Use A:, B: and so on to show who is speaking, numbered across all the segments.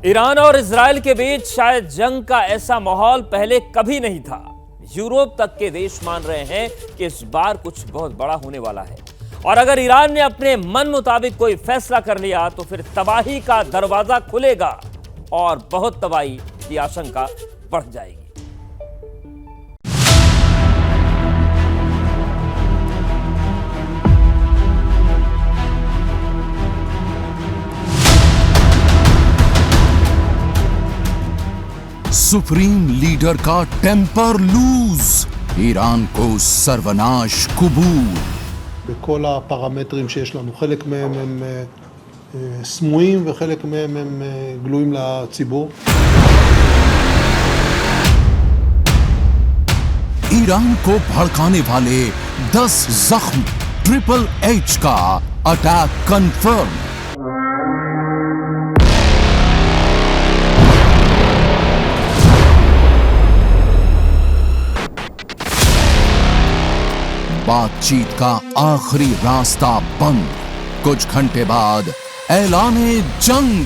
A: Iran और Israel के बीच शायद जंग का ऐसा माहौल पहले कभी नहीं था। यूरोप तक के देश मान रहे हैं कि इस बार कुछ बहुत बड़ा होने वाला है और अगर ईरान ने अपने मन मुताबिक कोई फैसला कर लिया तो फिर तबाही का दरवाजा खुलेगा और बहुत तबाही की आशंका बढ़ जाएगी।
B: सुप्रीम लीडर का टेम्पर लूज, ईरान को सर्वनाश कुबूल।
C: בכל הפרמטרים שיש לנו, חלק מהם הם סמויים וחלק מהם הם גלויים לציבור.
B: ईरान को भड़काने वाले 10 जख्म, ट्रिपल एच का अटैक कंफर्म। बातचीत का आखिरी रास्ता बंद, कुछ घंटे बाद ऐलाने जंग।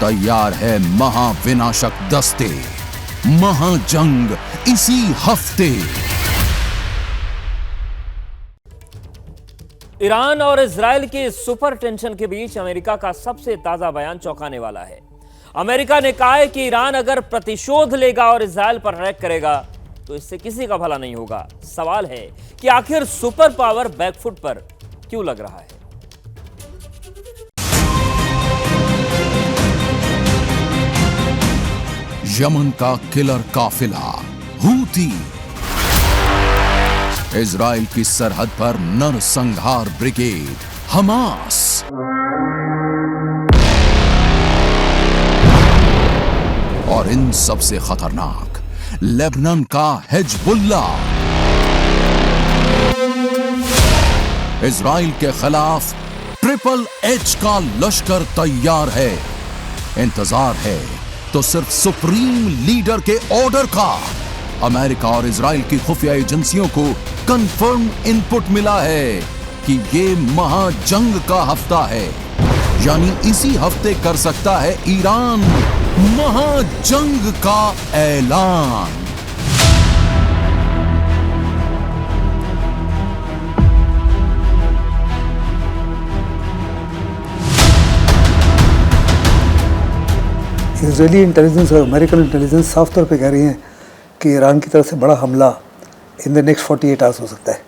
B: तैयार है महाविनाशक दस्ते, महाजंग इसी हफ्ते।
A: ईरान और इजराइल के सुपर टेंशन के बीच अमेरिका का सबसे ताजा बयान चौंकाने वाला है। अमेरिका ने कहा है कि ईरान अगर प्रतिशोध लेगा और इजराइल पर अटैक करेगा तो इससे किसी का भला नहीं होगा। सवाल है कि आखिर सुपर पावर बैकफुट पर क्यों लग रहा है।
B: यमन का किलर काफिला हूती, इजराइल की सरहद पर नरसंहार ब्रिगेड हमास, और इन सबसे खतरनाक लेबनान का हिजबुल्लाह। इजराइल के खिलाफ ट्रिपल एच का लश्कर तैयार है। इंतजार है तो सिर्फ सुप्रीम लीडर के ऑर्डर का। अमेरिका और इजराइल की खुफिया एजेंसियों को कंफर्म इनपुट मिला है कि ये महाजंग का हफ्ता है, यानी इसी हफ्ते कर सकता है ईरान महाजंग का ऐलान।
D: इजरायली इंटेलिजेंस और अमेरिकन इंटेलिजेंस साफ तौर पे कह रही हैं कि ईरान की तरफ से बड़ा हमला इन द नेक्स्ट 48 आवर्स हो सकता है।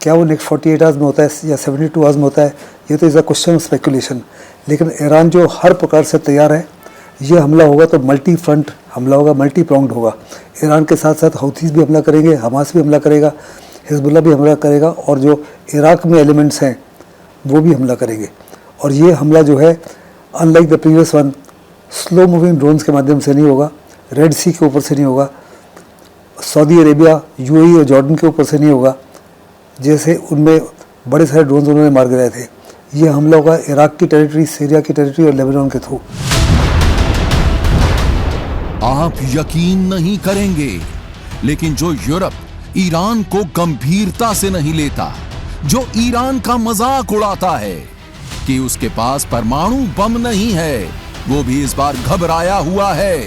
D: क्या वो नेक्स्ट 48 आवर्स में होता है या 72 आवर्स में होता है, ये तो is a question of speculation. लेकिन ईरान जो हर प्रकार से तैयार है, ये हमला होगा तो मल्टी फ्रंट हमला होगा, मल्टी प्रॉन्ग्ड होगा। ईरान के साथ साथ हौथीज़ भी हमला करेंगे, हमास भी हमला करेगा, हिजबुल्लाह भी हमला करेगा और जो इराक में एलिमेंट्स हैं वो भी हमला करेंगे। और ये हमला जो है unlike the previous one slow moving drones के माध्यम से नहीं होगा, रेड सी के ऊपर से नहीं होगा, सऊदी अरेबिया, यूएई और जॉर्डन के ऊपर से नहीं होगा, जैसे उनमें बड़े सारे ड्रोन्स उन्होंने मार गिराए थे। ये हमला होगा इराक की टेरिटरी, सीरिया की टेरिटरी और लेबनान के थ्रू।
B: आप यकीन नहीं करेंगे, लेकिन जो यूरोप ईरान को गंभीरता से नहीं लेता, जो ईरान का मजाक उड़ाता है कि उसके पास परमाणु बम नहीं है, वो भी इस बार घबराया हुआ है।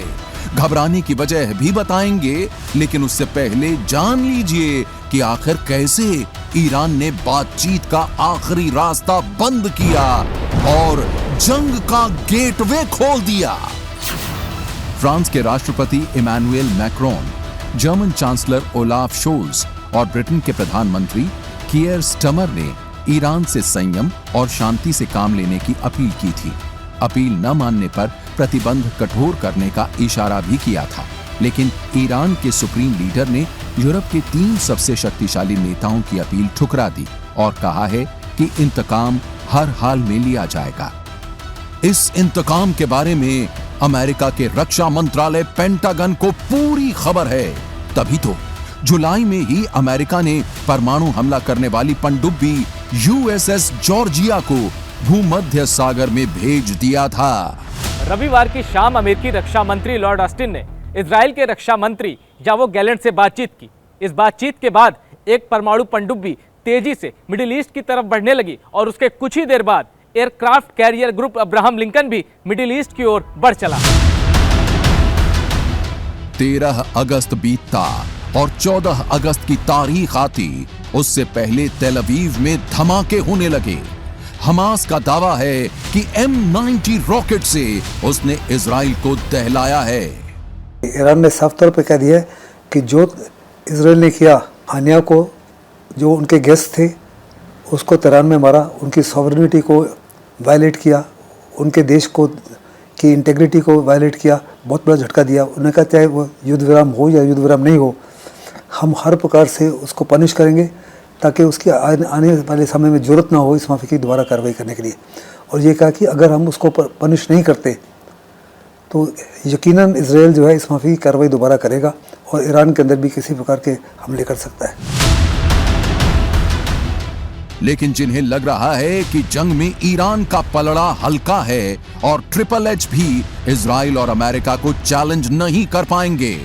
B: घबराने की वजह भी बताएंगे, लेकिन उससे पहले जान लीजिए कि आखिर कैसे ईरान ने बातचीत का आखिरी रास्ता बंद किया और जंग का गेटवे खोल दिया। फ्रांस के राष्ट्रपति Emmanuel Macron, German chancellor Olaf Scholz और ब्रिटेन के प्रधानमंत्री कीयर स्टमर ने ईरान से संयम और शांति से काम लेने की अपील की थी। अपील न मानने पर प्रतिबंध कठोर करने का इशारा भी किया था, लेकिन ईरान के सुप्रीम लीडर ने यूरोप के 3 सबसे शक्तिशाली नेताओं की अपील ठुकरा दी और कहा है कि इंतकाम हर हाल में लिया जाएगा। इस इंतकाम के बारे में अमेरिका के रक्षा मंत्रालय पेंटागन को पूरी खबर है। तभी तो जुलाई में ही अमेरिका ने परमाणु हमला करने वाली पनडुब्बी यूएसएस जॉर्जिया को भूमध्य सागर में भेज दिया था।
E: रविवार की शाम अमेरिकी रक्षा मंत्री लॉर्ड ऑस्टिन ने इजराइल के रक्षा मंत्री या वो गैलेंट से बातचीत की। इस बातचीत के बाद एक परमाणु पनडुब्बी तेजी से मिडिल ईस्ट की तरफ बढ़ने लगी और उसके कुछ ही देर बाद aircraft carrier group Abraham Lincoln भी मिडिल ईस्ट की ओर बढ़ चला।
B: 13 अगस्त बीतता और 14 अगस्त की तारीख आती, उससे पहले तेल अवीव में धमाके होने लगे। हमास का दावा है कि M90 रॉकेट से उसने इजराइल को दहलाया है।
D: ईरान ने साफ तौर पर कह दिया है कि जो इजराइल ने किया, हानिया को जो उनके गेस्ट थे उसको तेहरान में मारा, उनकी सॉवरेनिटी को वायलेट किया, उनके देश को की इंटेग्रिटी को वायलेट किया, बहुत बड़ा झटका दिया। उन्होंने कहा चाहे वो युद्ध विराम हो या युद्ध विराम नहीं हो, हम हर प्रकार से उसको पनिश करेंगे ताकि उसकी आने वाले समय में ज़रूरत ना हो इस माफी की दोबारा कार्रवाई करने के लिए। और ये कहा कि अगर हम उसको पनिश नहीं करते तो यकीनन इजराइल जो है इस माफी की कार्रवाई दोबारा करेगा और ईरान के अंदर भी किसी प्रकार के हमले कर सकता है।
B: लेकिन जिन्हें लग रहा है कि जंग में ईरान का पलड़ा हल्का है और ट्रिपल एच भी इजराइल और अमेरिका को चैलेंज नहीं कर पाएंगे,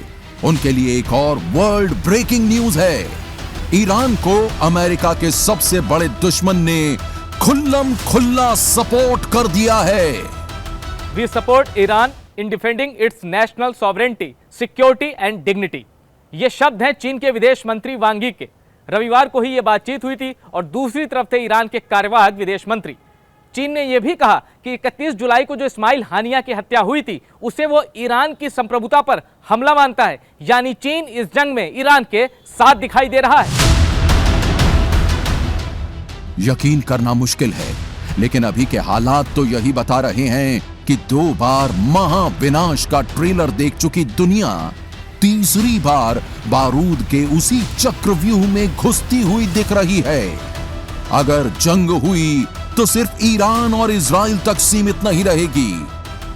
B: उनके लिए एक और वर्ल्ड ब्रेकिंग न्यूज है। ईरान को अमेरिका के सबसे बड़े दुश्मन ने खुल्लम खुल्ला सपोर्ट कर दिया है।
E: We support Iran in defending its national sovereignty, security and dignity. ये शब्द हैं चीन के विदेश मंत्री वांग यी के। रविवार को ही ये बातचीत हुई थी और दूसरी तरफ थे ईरान के कार्यवाहक विदेश मंत्री। चीन ने यह भी कहा कि 31 जुलाई को जो इस्माइल हानिया की हत्या हुई थी उसे वो ईरान की संप्रभुता पर हमला मानता है, यानी चीन इस जंग में ईरान के साथ दिखाई दे रहा है।
B: यकीन करना मुश्किल है, लेकिन अभी के हालात तो यही बता रहे हैं कि 2 बार महाविनाश का ट्रेलर देख चुकी दुनिया तीसरी बार बारूद के उसी चक्रव्यूह में घुसती हुई दिख रही है। अगर जंग हुई तो सिर्फ ईरान और इजराइल तक सीमित नहीं रहेगी,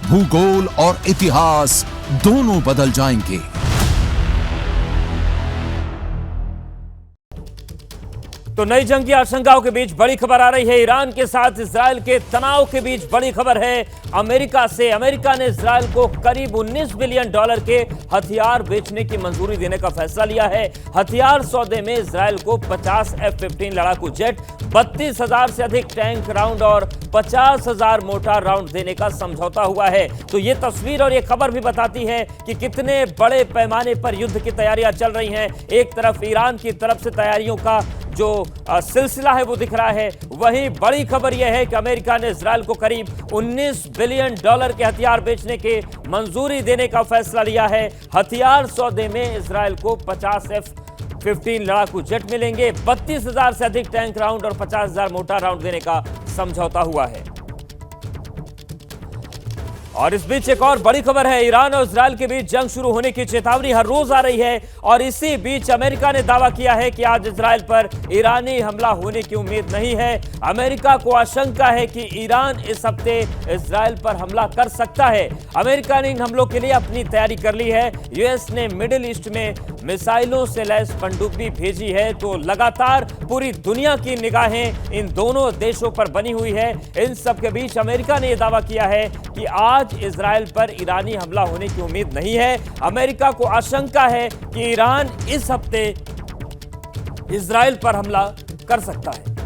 B: भूगोल और इतिहास दोनों बदल जाएंगे।
A: तो नई जंग की आशंकाओं के बीच बड़ी खबर आ रही है। ईरान के साथ इजराइल के तनाव के बीच बड़ी खबर है अमेरिका से। अमेरिका ने इजराइल को करीब $19 बिलियन के हथियार बेचने की मंजूरी देने का फैसला लिया है। हथियार सौदे में इजराइल को 50 F-15 लड़ाकू जेट, 32,000 से अधिक टैंक राउंड और 50,000 मोर्टार राउंड देने का समझौता हुआ है। तो ये तस्वीर और ये खबर भी बताती है कि कितने बड़े पैमाने पर युद्ध की तैयारियां चल रही हैं। एक तरफ ईरान की तरफ से तैयारियों का जो सिलसिला है वो दिख रहा है, वहीं बड़ी खबर यह है कि अमेरिका ने इजराइल को करीब $19 बिलियन के हथियार बेचने के मंजूरी देने का फैसला लिया है। हथियार सौदे में इजराइल को 50 F-15 लड़ाकू जेट मिलेंगे, 32,000 से अधिक टैंक राउंड और 50,000 मोर्टार राउंड देने का समझौता हुआ है। और इस बीच एक और बड़ी खबर है, ईरान और इजराइल के बीच जंग शुरू होने की चेतावनी हर रोज आ रही है। और इसी बीच अमेरिका ने दावा किया है कि आज इजराइल पर ईरानी हमला होने की उम्मीद नहीं है। अमेरिका को आशंका है कि ईरान इस हफ्ते इजराइल पर हमला कर सकता है। अमेरिका ने इन हमलों के लिए अपनी तैयारी कर ली है। यूएस ने मिडिल ईस्ट में मिसाइलों से लैस पनडुब्बी भेजी है, तो लगातार पूरी दुनिया की निगाहें इन दोनों देशों पर बनी हुई है। इन सब के बीच अमेरिका ने यह दावा किया है कि आज इजराइल पर ईरानी हमला होने की उम्मीद नहीं है। अमेरिका को आशंका है कि ईरान इस हफ्ते इजराइल पर हमला कर सकता है।